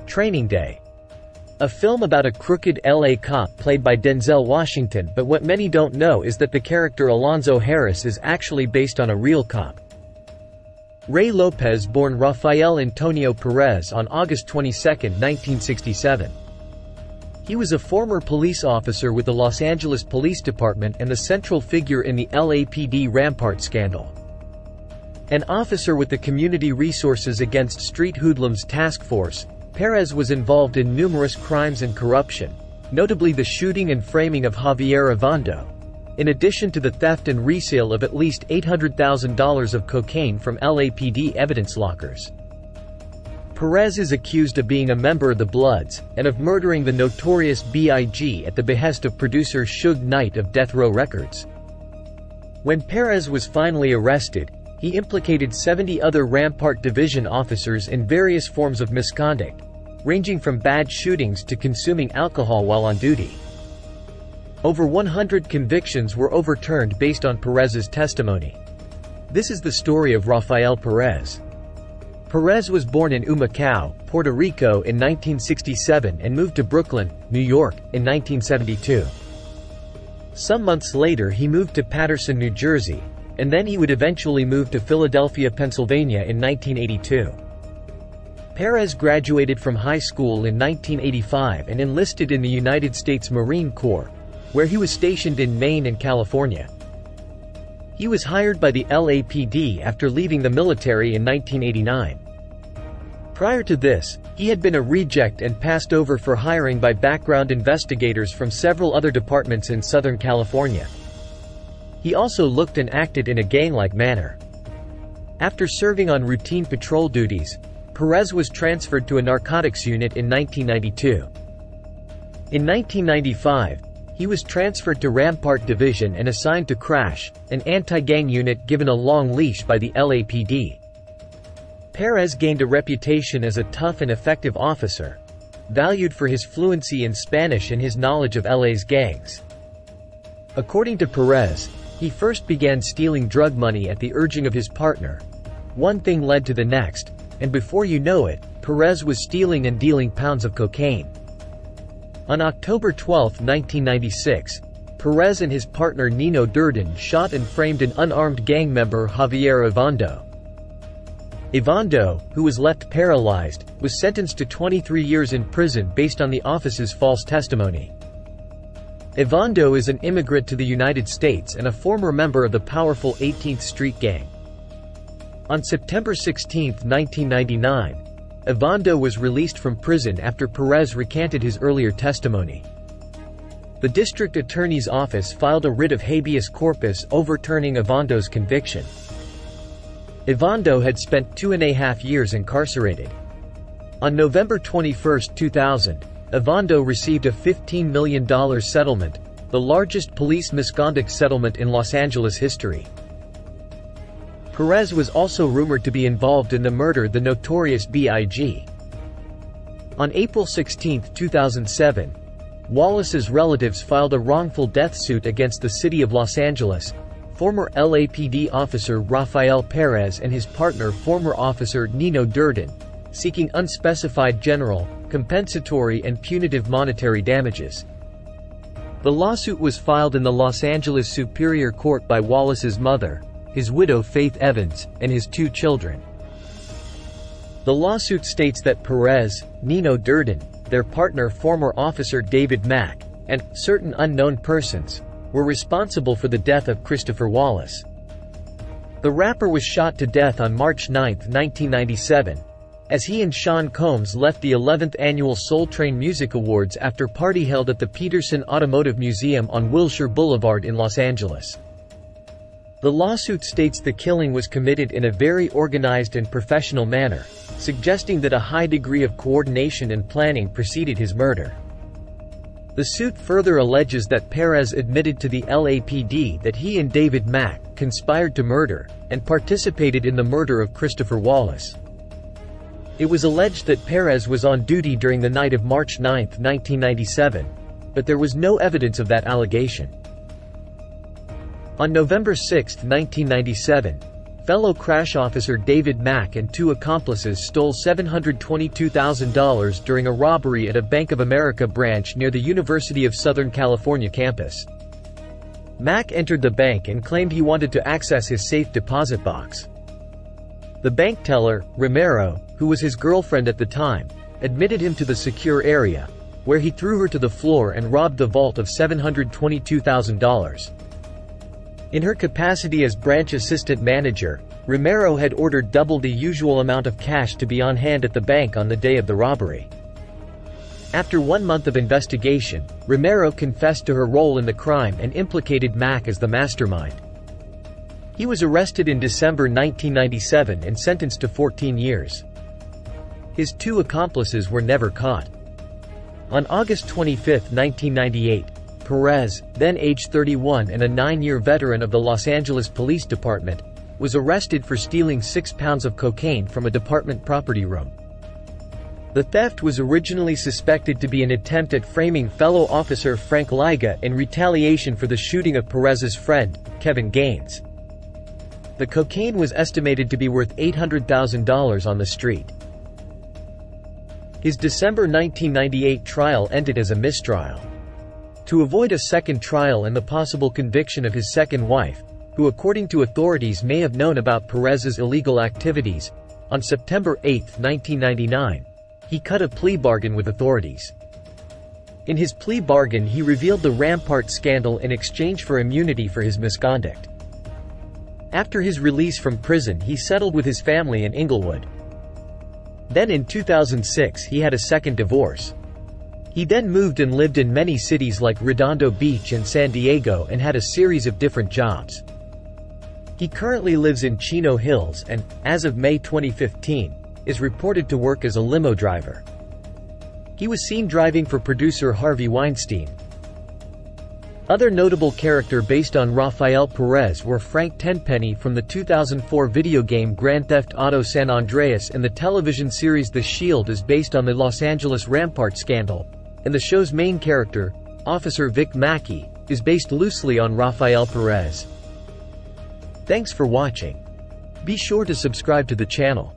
Training Day. A film about a crooked LA cop played by Denzel Washington, but what many don't know is that the character Alonzo Harris is actually based on a real cop. Ray Lopez, born Rafael Antonio Perez on August 22, 1967. He was a former police officer with the Los Angeles Police Department and the central figure in the LAPD Rampart scandal. An officer with the Community Resources Against Street Hoodlums Task Force, Perez was involved in numerous crimes and corruption, notably the shooting and framing of Javier Ovando, in addition to the theft and resale of at least $800,000 of cocaine from LAPD evidence lockers. Perez is accused of being a member of the Bloods, and of murdering the notorious B.I.G. at the behest of producer Suge Knight of Death Row Records. When Perez was finally arrested, he implicated 70 other Rampart Division officers in various forms of misconduct, ranging from bad shootings to consuming alcohol while on duty. Over 100 convictions were overturned based on Perez's testimony. This is the story of Rafael Perez. Perez was born in Humacao, Puerto Rico in 1967 and moved to Brooklyn, New York, in 1972. Some months later he moved to Paterson, New Jersey, and then he would eventually move to Philadelphia, Pennsylvania in 1982. Perez graduated from high school in 1985 and enlisted in the United States Marine Corps, where he was stationed in Maine and California. He was hired by the LAPD after leaving the military in 1989. Prior to this, he had been a reject and passed over for hiring by background investigators from several other departments in Southern California. He also looked and acted in a gang-like manner. After serving on routine patrol duties, Perez was transferred to a narcotics unit in 1992. In 1995, he was transferred to Rampart Division and assigned to Crash, an anti-gang unit given a long leash by the LAPD. Perez gained a reputation as a tough and effective officer, valued for his fluency in Spanish and his knowledge of LA's gangs. According to Perez, he first began stealing drug money at the urging of his partner. One thing led to the next, and before you know it, Perez was stealing and dealing pounds of cocaine. On October 12, 1996, Perez and his partner Nino Durden shot and framed an unarmed gang member Javier Ovando. Ovando, who was left paralyzed, was sentenced to 23 years in prison based on the office's false testimony. Ovando is an immigrant to the United States and a former member of the powerful 18th Street Gang. On September 16, 1999, Ovando was released from prison after Perez recanted his earlier testimony. The district attorney's office filed a writ of habeas corpus overturning Ovando's conviction. Ovando had spent 2.5 years incarcerated. On November 21, 2000, Ovando received a $15 million settlement, the largest police misconduct settlement in Los Angeles history. Perez was also rumored to be involved in the murder of the notorious B.I.G. On April 16, 2007, Wallace's relatives filed a wrongful death suit against the city of Los Angeles, former LAPD officer Rafael Perez and his partner former officer Nino Durden, seeking unspecified general, compensatory and punitive monetary damages. The lawsuit was filed in the Los Angeles Superior Court by Wallace's mother, his widow Faith Evans, and his 2 children. The lawsuit states that Perez, Nino Durden, their partner former officer David Mack, and certain unknown persons were responsible for the death of Christopher Wallace. The rapper was shot to death on March 9, 1997, as he and Sean Combs left the 11th annual Soul Train Music Awards after party held at the Peterson Automotive Museum on Wilshire Boulevard in Los Angeles. The lawsuit states the killing was committed in a very organized and professional manner, suggesting that a high degree of coordination and planning preceded his murder. The suit further alleges that Perez admitted to the LAPD that he and David Mack conspired to murder and participated in the murder of Christopher Wallace. It was alleged that Perez was on duty during the night of March 9, 1997, but there was no evidence of that allegation. On November 6, 1997, fellow crash officer David Mack and two accomplices stole $722,000 during a robbery at a Bank of America branch near the University of Southern California campus. Mack entered the bank and claimed he wanted to access his safe deposit box. The bank teller, Romero, who was his girlfriend at the time, admitted him to the secure area, where he threw her to the floor and robbed the vault of $722,000. In her capacity as branch assistant manager, Romero had ordered double the usual amount of cash to be on hand at the bank on the day of the robbery. After 1 month of investigation, Romero confessed to her role in the crime and implicated Mack as the mastermind. He was arrested in December 1997 and sentenced to 14 years. His two accomplices were never caught. On August 25, 1998, Perez, then age 31 and a 9-year veteran of the Los Angeles Police Department, was arrested for stealing 6 pounds of cocaine from a department property room. The theft was originally suspected to be an attempt at framing fellow officer Frank Liga in retaliation for the shooting of Perez's friend, Kevin Gaines. The cocaine was estimated to be worth $800,000 on the street. His December 1998 trial ended as a mistrial. To avoid a second trial and the possible conviction of his second wife, who according to authorities may have known about Perez's illegal activities, on September 8, 1999, he cut a plea bargain with authorities. In his plea bargain he revealed the Rampart scandal in exchange for immunity for his misconduct. After his release from prison he settled with his family in Inglewood. Then in 2006 he had a second divorce. He then moved and lived in many cities like Redondo Beach and San Diego and had a series of different jobs. He currently lives in Chino Hills and, as of May 2015, is reported to work as a limo driver. He was seen driving for producer Harvey Weinstein. Other notable characters based on Rafael Perez were Frank Tenpenny from the 2004 video game Grand Theft Auto San Andreas, and the television series The Shield is based on the Los Angeles Rampart scandal, and the show's main character, Officer Vic Mackey, is based loosely on Rafael Perez. Thanks for watching. Be sure to subscribe to the channel.